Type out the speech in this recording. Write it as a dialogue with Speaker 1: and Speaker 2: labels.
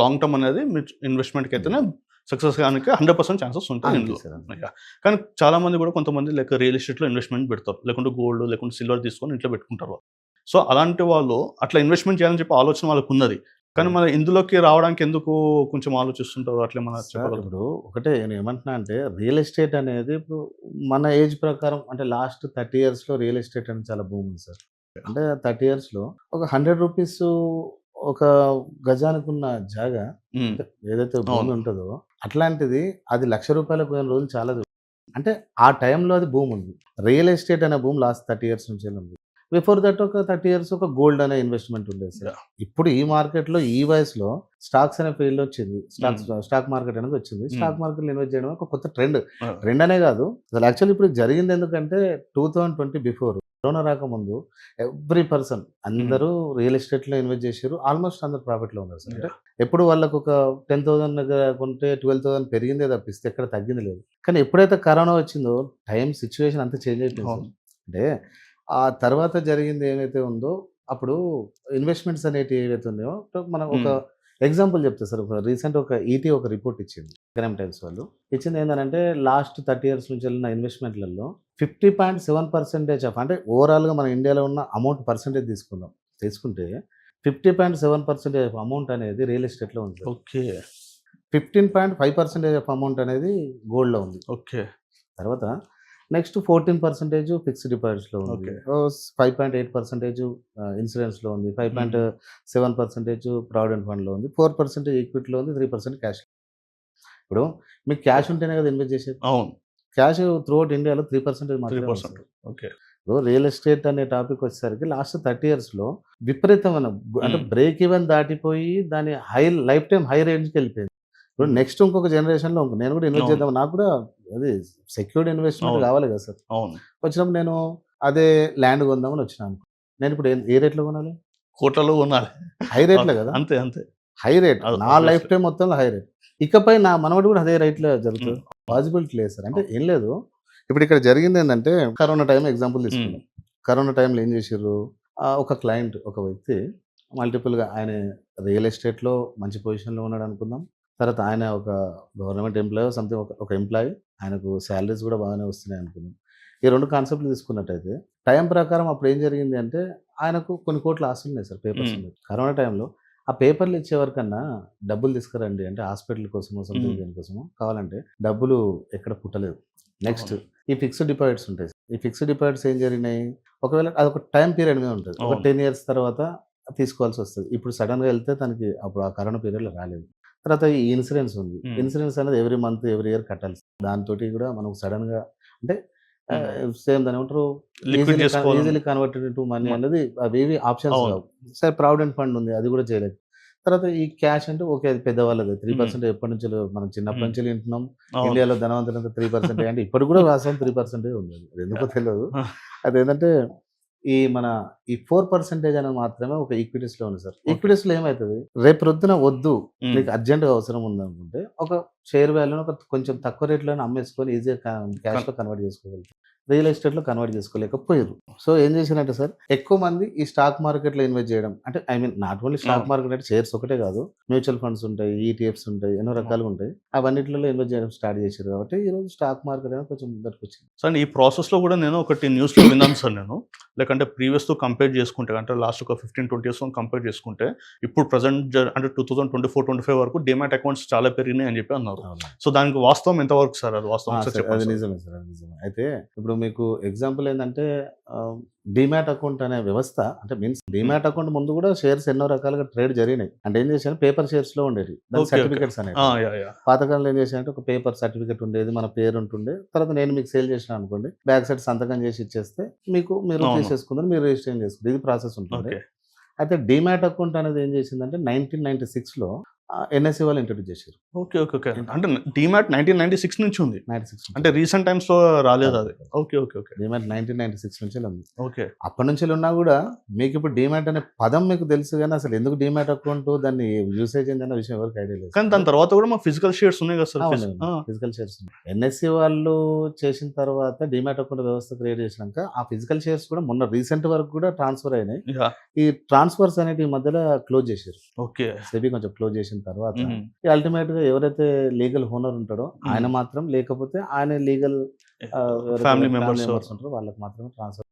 Speaker 1: Long term అనేది మీరు ఇన్వెస్ట్మెంట్కి అయితేనే సక్సెస్ కానికి 100% ఛాన్సెస్ ఉంటాయి ఇందులో. కానీ చాలా మంది కూడా కొంతమంది లైక్ రియల్ ఎస్టేట్లో ఇన్వెస్ట్మెంట్ పెడతారు, లేకుంటే గోల్డ్ లేకుంటే సిల్వర్ తీసుకొని ఇంట్లో పెట్టుకుంటారు. సో అలాంటి వాళ్ళు అట్లా ఇన్వెస్ట్మెంట్ చేయాలని చెప్పి ఆలోచన వాళ్ళకు ఉన్నది, కానీ మన ఇందులోకి రావడానికి ఎందుకు కొంచెం ఆలోచిస్తుంటారు అట్లా మన చెప్పగలరు?
Speaker 2: ఇప్పుడు ఒకటే నేను ఏమంటున్నా అంటే రియల్ ఎస్టేట్ అనేది ఇప్పుడు మన ఏజ్ ప్రకారం అంటే లాస్ట్ 30 yearsలో రియల్ ఎస్టేట్ అనేది చాలా భూమి ఉంది సార్. అంటే 30 yearsలో ఒక 100 రూపీస్ ఒక గజానికి ఉన్న జాగా ఏదైతే భూమి ఉంటుందో అట్లాంటిది అది ₹1,00,000 పోయిన రోజులు చాలా అంటే ఆ టైంలో అది భూమి ఉంది. రియల్ ఎస్టేట్ అనే భూమి లాస్ట్ 30 years నుంచి ఉంది. బిఫోర్ దట్ ఒక 30 years ఒక గోల్డ్ అనే ఇన్వెస్ట్మెంట్ ఉండేది సార్. ఇప్పుడు ఈ మార్కెట్లో ఈ వయసులో స్టాక్స్ అనే ఫీల్డ్ వచ్చింది, స్టాక్ మార్కెట్ అనేది వచ్చింది. స్టాక్ మార్కెట్లో ఇన్వెస్ట్ చేయడం ఒక కొత్త ట్రెండ్ అనే కాదు అసలు. యాక్చువల్లీ ఇప్పుడు జరిగింది ఎందుకంటే 2020 బిఫోర్ కరోనా రాకముందు ఎవ్రీ పర్సన్ అందరూ రియల్ ఎస్టేట్లో ఇన్వెస్ట్ చేశారు. ఆల్మోస్ట్ అందరు ప్రాఫిట్లో ఉన్నారు సార్. అంటే ఎప్పుడు వాళ్ళకు ఒక 10,000 దగ్గర కొంటే 12,000 పెరిగిందే తప్పిస్తే ఎక్కడ తగ్గింది లేదు. కానీ ఎప్పుడైతే కరోనా వచ్చిందో టైం సిచ్యువేషన్ అంతా చేంజ్ అయిపోయింది. అంటే ఆ తర్వాత జరిగింది ఏమైతే ఉందో అప్పుడు ఇన్వెస్ట్మెంట్స్ అనేటివి ఏవైతే ఉన్నాయో మనం ఒక ఎగ్జాంపుల్ చెప్తా సార్. ఒక రీసెంట్ ఒక ఈటీ ఒక రిపోర్ట్ ఇచ్చింది, ఎకనామిక్ టైమ్స్ వాళ్ళు ఇచ్చింది. ఏంటంటే లాస్ట్ 30 years నుంచి వెళ్ళిన ఇన్వెస్ట్మెంట్లలో 50.7% ఆఫ్ అంటే ఓవరాల్గా మన ఇండియాలో ఉన్న అమౌంట్ పర్సెంటేజ్ తీసుకుంటే 50.7% ఆఫ్ అమౌంట్ అనేది రియల్ ఎస్టేట్లో ఉంది.
Speaker 1: ఓకే.
Speaker 2: 15.5% ఆఫ్ అమౌంట్ అనేది గోల్డ్లో ఉంది.
Speaker 1: ఓకే.
Speaker 2: తర్వాత నెక్స్ట్ 14% ఫిక్స్డ్ డిపాజిట్స్లో ఉంది. 5.8% ఇన్సూరెన్స్లో ఉంది. 5.7% ప్రావిడెంట్ ఫండ్లో ఉంది. 4% ఈక్విటీలో ఉంది. 3% క్యాష్. ఇప్పుడు మీకు క్యాష్ ఉంటేనే కదా ఇన్వెస్ట్ చేసేది.
Speaker 1: అవును.
Speaker 2: క్యాష్ త్రూఅవుట్ ఇండియాలో 3% మాత్రమే.
Speaker 1: ఓకే.
Speaker 2: ఇప్పుడు రియల్ ఎస్టేట్ అనే టాపిక్ వచ్చేసరికి లాస్ట్ 30 yearsలో విపరీతమైన అంటే బ్రేక్ ఈవెన్ దాటిపోయి దాని లైఫ్ టైం హై రేంజ్కి వెళ్ళిపోయింది. ఇప్పుడు నెక్స్ట్ ఇంకొక జనరేషన్లో నేను కూడా ఇన్వెస్ట్ చేద్దాం, నాకు కూడా అది సెక్యూర్డ్ ఇన్వెస్ట్మెంట్ కావాలి కదా సార్. వచ్చినప్పుడు నేను అదే ల్యాండ్ కొందామని వచ్చినాను. నేను ఇప్పుడు ఏ రేట్లో కొనాలి?
Speaker 1: కోట్లలో కొనాలి.
Speaker 2: హై రేట్లో కదా.
Speaker 1: అంతే
Speaker 2: హై రేట్ నా లైఫ్ టైం మొత్తంలో హై రేట్. ఇకపై నా మనవడు కూడా అదే రేట్లో జరుగుతుంది. పాసిబిలిటీ లేదు సార్. అంటే ఏం లేదు. ఇప్పుడు ఇక్కడ జరిగింది ఏంటంటే కరోనా టైం ఎగ్జాంపుల్ తీసుకున్నాం. కరోనా టైంలో ఏం చేసారు, ఒక క్లయింట్ ఒక వ్యక్తి మల్టిపుల్గా ఆయన రియల్ ఎస్టేట్లో మంచి పొజిషన్లో ఉన్నాడు అనుకుందాం. తర్వాత ఆయన ఒక గవర్నమెంట్ ఎంప్లాయీ సంథింగ్ ఒక ఎంప్లాయీ, ఆయనకు శాలరీస్ కూడా బాగానే వస్తున్నాయి అనుకుందాం. ఈ 2 కాన్సెప్ట్లు తీసుకున్నట్టయితే టైం ప్రకారం అప్పుడు ఏం జరిగింది అంటే ఆయనకు కొన్ని కోట్ల ఆస్తులు ఉన్నాయి సార్, పేపర్స్ ఉన్నాయి. కరోనా టైంలో ఆ పేపర్లు ఇచ్చేవరకన్నా డబ్బులు తీసుకురండి అంటే హాస్పిటల్ కోసమో సంథింగ్ దేనికోసమో కావాలంటే డబ్బులు ఎక్కడ పుట్టలేదు. నెక్స్ట్ ఈ ఫిక్స్డ్ డిపాజిట్స్ ఉంటాయి. ఈ ఫిక్స్డ్ డిపాజిట్స్ ఏం జరిగినాయి, ఒకవేళ అదొక టైం పీరియడ్ మీద ఉంటుంది. ఒక 10 years తర్వాత తీసుకోవాల్సి వస్తుంది. ఇప్పుడు సడన్గా వెళ్తే తనకి అప్పుడు ఆ కరోనా పీరియడ్లో రాలేదు. తర్వాత ఈ ఇన్సూరెన్స్ ఉంది. ఇన్సూరెన్స్ అనేది ఎవ్రీ మంత్ ఎవ్రీ ఇయర్ కట్టాలి. దాంతో కూడా మనం సడన్గా అంటే సేమ్ దాని ఏమంటారు ఈజీలీ కన్వర్టెడ్ టు మనీ అనేది అవి ఆప్షన్స్ కావు. సరే ప్రావిడెంట్ ఫండ్ ఉంది, అది కూడా చేయలేదు. తర్వాత ఈ క్యాష్ అంటే ఓకే అది పెద్దవాళ్ళది 3% ఎప్పటి నుంచి మనం చిన్నప్పటి నుంచి వింటున్నాం. ఇండియాలో ధనవంతులంతా 3% అంటే ఇప్పటికి కూడా వాస్తవం 3% ఉంది. అది ఎందుకో తెలియదు. అదేంటంటే ఈ మన ఈ 4% అనేది మాత్రమే ఒక ఈక్విటీస్లో ఉంది సార్. ఈక్విటీస్లో ఏమవుతుంది, రేపు రొద్దున వద్దు మీకు అర్జెంటుగా అవసరం ఉందనుకుంటే ఒక షేర్ వాల్యూని ఒక కొంచెం తక్కువ రేట్లోనే అమ్మేసుకొని ఈజీగా క్యాష్లో కన్వర్ట్ చేసుకోగలుగుతారు. రియల్ ఎస్టేట్లో కన్వర్ట్ చేసుకోలేకపోయారు. సో ఏం చేసినట్టే సార్, ఎక్కువ మంది ఈ స్టాక్ మార్కెట్లో ఇన్వెస్ట్ చేయడం అంటే నాట్ ఓన్లీ స్టాక్ మార్కెట్ అంటే షేర్స్ ఒకటే కాదు, మ్యూచువల్ ఫండ్స్ ఉంటాయి, ఈటీఎఫ్స్ ఉంటాయి, ఎన్నో రకాలుగా ఉంటాయి. అవన్నిటిలో ఇన్వెస్ట్ చేయడం స్టార్ట్ చేశారు కాబట్టి ఈరోజు స్టాక్ మార్కెట్ అనేది కొంచెం ముందరికి వచ్చింది.
Speaker 1: సార్ ఈ ప్రాసెస్లో కూడా నేను ఒకటి న్యూస్లో విన్నాను సార్. నేను లేకంటే ప్రీవియస్తో కంపేర్ చేసుకుంటే అంటే లాస్ట్ ఒక 15-20 years కంపేర్ చేసుకుంటే ఇప్పుడు ప్రజెంట్ అంటే 2024-25 వరకు డిమాట్ అకౌంట్స్ చాలా పెరిగినాయి అని చెప్పి అన్నారు. సో దానికి వాస్తవం ఎంతవరకు సార్? అది వాస్తవం
Speaker 2: అది నిజమే సార్, అది నిజమే. అయితే ఇప్పుడు మీకు ఎగ్జాంపుల్ ఏంటంటే డిమాట్ అకౌంట్ అనే వ్యవస్థ అంటే మీన్స్ డిమాట్ అకౌంట్ ముందు కూడా షేర్స్ ఎన్నో రకాలుగా ట్రేడ్ జరిగినాయి. అంటే ఏం చేశాను, పేపర్ షేర్స్ లో ఉండేది, దాని సర్టిఫికేట్స్ అనేవి. పాతకాలంలో ఏం చేశానంటే ఒక పేపర్ సర్టిఫికేట్ ఉండేది, మన పేరు ఉంటుండే. తర్వాత నేను మీకు సేల్ చేసిన అనుకోండి, బ్యాక్ సైడ్ సంతకం చేసి ఇచ్చేస్తే మీరు తీసేసుకుందని మీరు రిజిస్టర్ చేసుకుంటారు. ఇది ప్రాసెస్ ఉంటుంది. అయితే డిమాట్ అకౌంట్ అనేది ఏం చేసిందంటే 1996లో ఎన్ఎస్సి వాళ్ళు ఇంట్రడ్యూస్ చేశారు.
Speaker 1: ఓకే. అంటే డిమాట్ 1996 నుంచి ఉంది. 96 అంటే రీసెంట్ టైమ్స్ లో రాలేదు అది. ఓకే.
Speaker 2: డిమాట్ 1996 నుంచి ఉంది.
Speaker 1: ఓకే.
Speaker 2: అప్పటి నుంచి ఉన్నా కూడా మీకు ఇప్పుడు డిమాట్ అనే పదం మీకు తెలుసు కానీ అసలు ఎందుకు డిమాట్ అకౌంట్ దాన్ని యూసేజ్ ఏందన్న విషయం ఎవరికి ఐడియా లేదు.
Speaker 1: కానీ దాని తర్వాత కూడా మా ఫిజికల్ షేర్స్ ఉన్నాయి కదా సార్.
Speaker 2: ఫిజికల్ షేర్స్ ఉన్నాయి. ఎన్ఎస్సి వాళ్ళు చేసిన తర్వాత డిమాట్ అకౌంట్ వ్యవస్థ క్రియేట్ చేసినాక ఆ ఫిజికల్ షేర్స్ కూడా మొన్న రీసెంట్ వరకు కూడా ట్రాన్స్ఫర్ అయినాయి. ఈ ట్రాన్స్ఫర్స్ అనేవి ఈ మధ్యలో క్లోజ్ చేశారు.
Speaker 1: ఓకే.
Speaker 2: సెబీ కొంచెం క్లోజ్ చేసిన తర్వాత
Speaker 1: మ్మ్.
Speaker 2: అల్టిమేట్ గా ఎవరైతే లీగల్ ఓనర్ ఉంటాడో ఆయన మాత్రం, లేకపోతే ఆయన లీగల్
Speaker 1: Family members.
Speaker 2: ఉంటారో వాళ్ళకి మాత్రమే ట్రాన్స్ఫర్